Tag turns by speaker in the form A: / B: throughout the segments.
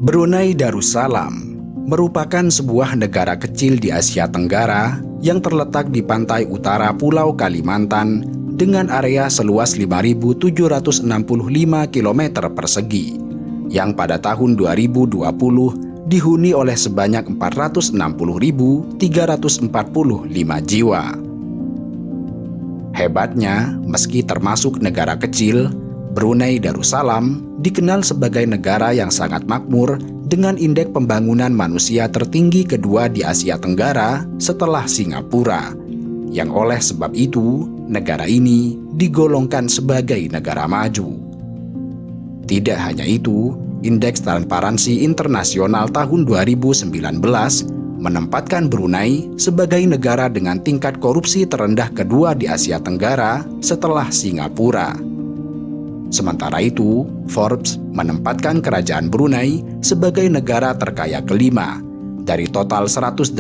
A: Brunei Darussalam merupakan sebuah negara kecil di Asia Tenggara yang terletak di pantai utara Pulau Kalimantan dengan area seluas 5.765 km persegi, yang pada tahun 2020 dihuni oleh sebanyak 460.345 jiwa. Hebatnya, meski termasuk negara kecil, Brunei Darussalam dikenal sebagai negara yang sangat makmur dengan indeks pembangunan manusia tertinggi kedua di Asia Tenggara setelah Singapura, yang oleh sebab itu negara ini digolongkan sebagai negara maju. Tidak hanya itu, Indeks Transparansi Internasional tahun 2019 menempatkan Brunei sebagai negara dengan tingkat korupsi terendah kedua di Asia Tenggara setelah Singapura. Sementara itu, Forbes menempatkan kerajaan Brunei sebagai negara terkaya kelima dari total 182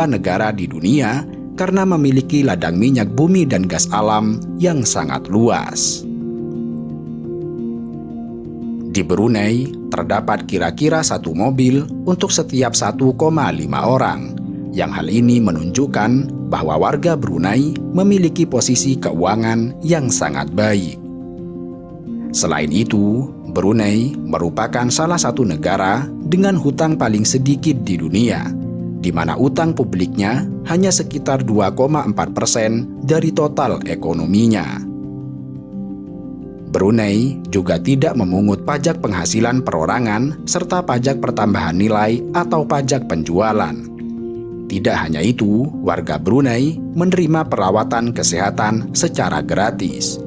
A: negara di dunia karena memiliki ladang minyak bumi dan gas alam yang sangat luas. Di Brunei, terdapat kira-kira satu mobil untuk setiap 1,5 orang, yang hal ini menunjukkan bahwa warga Brunei memiliki posisi keuangan yang sangat baik. Selain itu, Brunei merupakan salah satu negara dengan hutang paling sedikit di dunia, di mana utang publiknya hanya sekitar 2,4% dari total ekonominya. Brunei juga tidak memungut pajak penghasilan perorangan serta pajak pertambahan nilai atau pajak penjualan. Tidak hanya itu, warga Brunei menerima perawatan kesehatan secara gratis.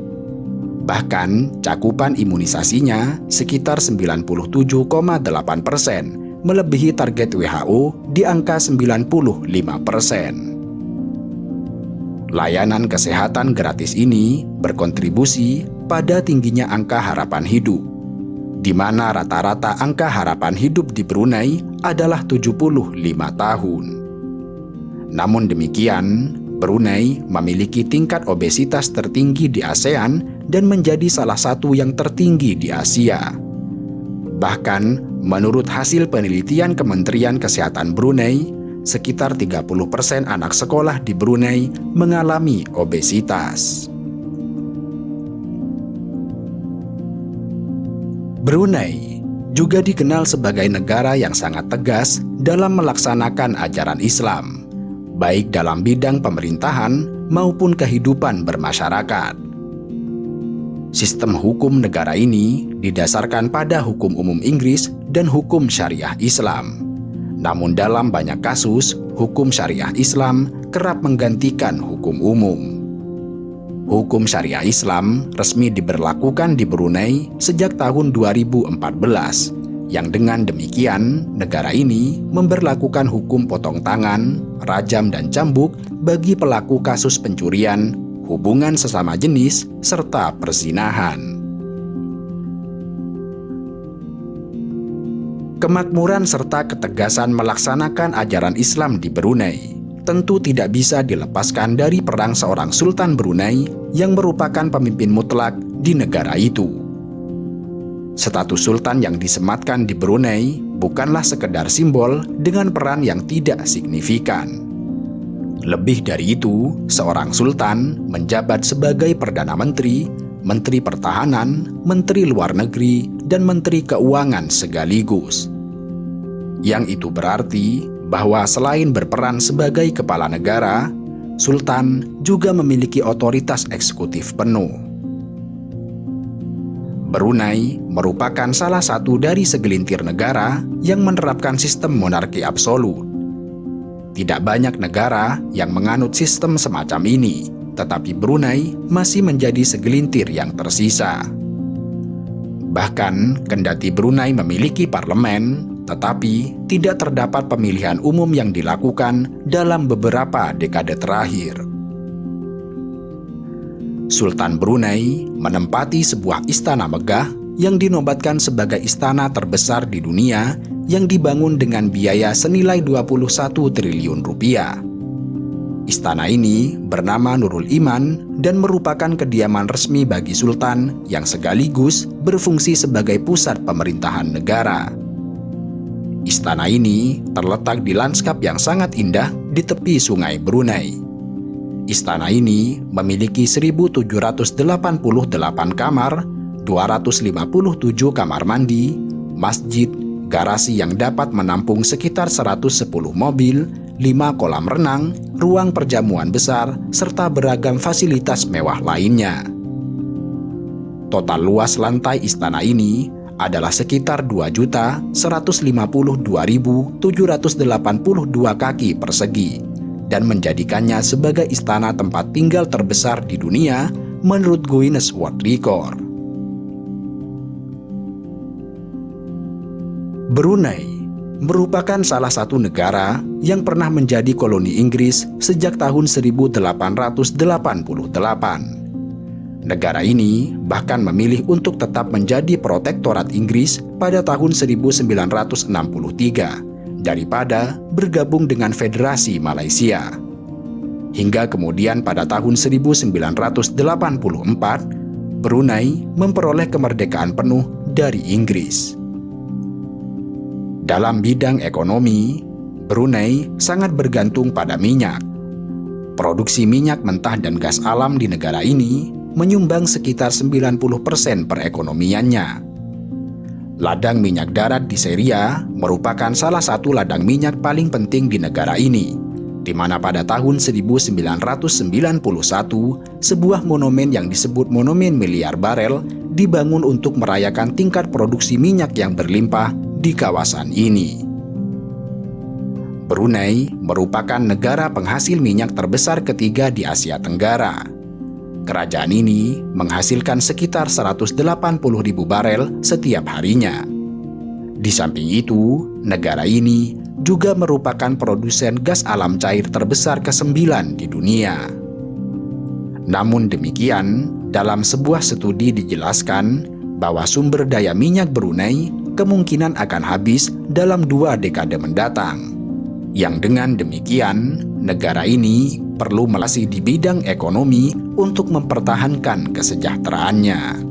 A: Bahkan, cakupan imunisasinya sekitar 97,8%, melebihi target WHO di angka 95%. Layanan kesehatan gratis ini berkontribusi pada tingginya angka harapan hidup, di mana rata-rata angka harapan hidup di Brunei adalah 75 tahun. Namun demikian, Brunei memiliki tingkat obesitas tertinggi di ASEAN dan menjadi salah satu yang tertinggi di Asia. Bahkan, menurut hasil penelitian Kementerian Kesehatan Brunei, sekitar 30% anak sekolah di Brunei mengalami obesitas. Brunei juga dikenal sebagai negara yang sangat tegas dalam melaksanakan ajaran Islam, baik dalam bidang pemerintahan maupun kehidupan bermasyarakat. Sistem hukum negara ini didasarkan pada hukum umum Inggris dan hukum syariah Islam. Namun dalam banyak kasus, hukum syariah Islam kerap menggantikan hukum umum. Hukum syariah Islam resmi diberlakukan di Brunei sejak tahun 2014, yang dengan demikian negara ini memberlakukan hukum potong tangan, rajam dan cambuk bagi pelaku kasus pencurian, hubungan sesama jenis, serta perzinahan. Kemakmuran serta ketegasan melaksanakan ajaran Islam di Brunei tentu tidak bisa dilepaskan dari peran seorang Sultan Brunei yang merupakan pemimpin mutlak di negara itu. Status Sultan yang disematkan di Brunei bukanlah sekedar simbol dengan peran yang tidak signifikan. Lebih dari itu, seorang Sultan menjabat sebagai Perdana Menteri, Menteri Pertahanan, Menteri Luar Negeri, dan Menteri Keuangan sekaligus. Yang itu berarti bahwa selain berperan sebagai kepala negara, Sultan juga memiliki otoritas eksekutif penuh. Brunei merupakan salah satu dari segelintir negara yang menerapkan sistem monarki absolut. Tidak banyak negara yang menganut sistem semacam ini, tetapi Brunei masih menjadi segelintir yang tersisa. Bahkan, kendati Brunei memiliki parlemen, tetapi tidak terdapat pemilihan umum yang dilakukan dalam beberapa dekade terakhir. Sultan Brunei menempati sebuah istana megah yang dinobatkan sebagai istana terbesar di dunia yang dibangun dengan biaya senilai 21 triliun rupiah. Istana ini bernama Nurul Iman dan merupakan kediaman resmi bagi Sultan yang sekaligus berfungsi sebagai pusat pemerintahan negara. Istana ini terletak di lanskap yang sangat indah di tepi Sungai Brunei. Istana ini memiliki 1.788 kamar, 257 kamar mandi, masjid, garasi yang dapat menampung sekitar 110 mobil, 5 kolam renang, ruang perjamuan besar, serta beragam fasilitas mewah lainnya. Total luas lantai istana ini adalah sekitar 2.152.782 kaki persegi dan menjadikannya sebagai istana tempat tinggal terbesar di dunia menurut Guinness World Record. Brunei merupakan salah satu negara yang pernah menjadi koloni Inggris sejak tahun 1888. Negara ini bahkan memilih untuk tetap menjadi protektorat Inggris pada tahun 1963 daripada bergabung dengan Federasi Malaysia. Hingga kemudian pada tahun 1984, Brunei memperoleh kemerdekaan penuh dari Inggris. Dalam bidang ekonomi, Brunei sangat bergantung pada minyak. Produksi minyak mentah dan gas alam di negara ini menyumbang sekitar 90% perekonomiannya. Ladang minyak darat di Seria merupakan salah satu ladang minyak paling penting di negara ini, di mana pada tahun 1991, sebuah monumen yang disebut Monumen Miliar Barel dibangun untuk merayakan tingkat produksi minyak yang berlimpah di kawasan ini. Brunei merupakan negara penghasil minyak terbesar ketiga di Asia Tenggara. Kerajaan ini menghasilkan sekitar 180.000 barel setiap harinya. Di samping itu, negara ini juga merupakan produsen gas alam cair terbesar ke-9 di dunia. Namun demikian, dalam sebuah studi dijelaskan bahwa sumber daya minyak Brunei kemungkinan akan habis dalam 2 dekade mendatang. Yang dengan demikian, negara ini perlu melasi di bidang ekonomi untuk mempertahankan kesejahteraannya.